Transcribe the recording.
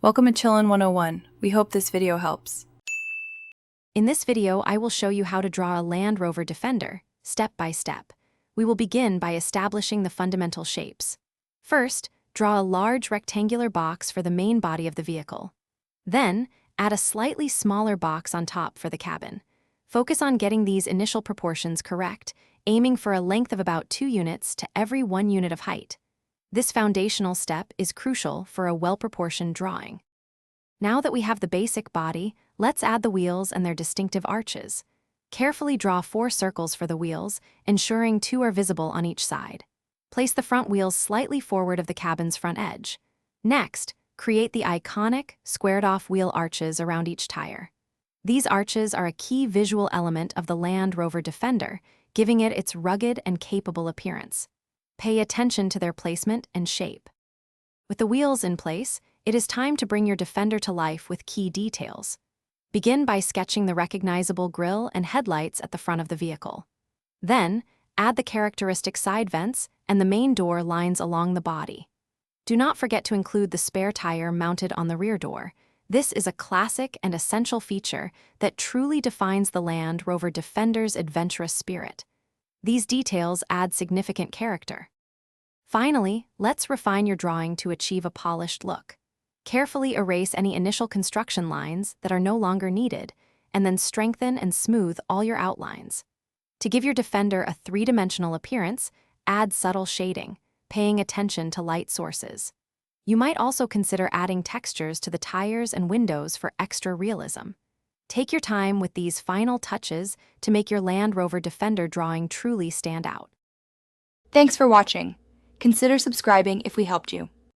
Welcome to Chillin' 101. We hope this video helps. In this video, I will show you how to draw a Land Rover Defender, step by step. We will begin by establishing the fundamental shapes. First, draw a large rectangular box for the main body of the vehicle. Then, add a slightly smaller box on top for the cabin. Focus on getting these initial proportions correct, aiming for a length of about 2 units to every 1 unit of height. This foundational step is crucial for a well-proportioned drawing. Now that we have the basic body, let's add the wheels and their distinctive arches. Carefully draw 4 circles for the wheels, ensuring 2 are visible on each side. Place the front wheels slightly forward of the cabin's front edge. Next, create the iconic, squared-off wheel arches around each tire. These arches are a key visual element of the Land Rover Defender, giving it its rugged and capable appearance. Pay attention to their placement and shape. With the wheels in place, it is time to bring your Defender to life with key details. Begin by sketching the recognizable grille and headlights at the front of the vehicle. Then, add the characteristic side vents and the main door lines along the body. Do not forget to include the spare tire mounted on the rear door. This is a classic and essential feature that truly defines the Land Rover Defender's adventurous spirit. These details add significant character. Finally, let's refine your drawing to achieve a polished look. Carefully erase any initial construction lines that are no longer needed, and then strengthen and smooth all your outlines. To give your Defender a 3-dimensional appearance, add subtle shading, paying attention to light sources. You might also consider adding textures to the tires and windows for extra realism. Take your time with these final touches to make your Land Rover Defender drawing truly stand out. Thanks for watching. Consider subscribing if we helped you.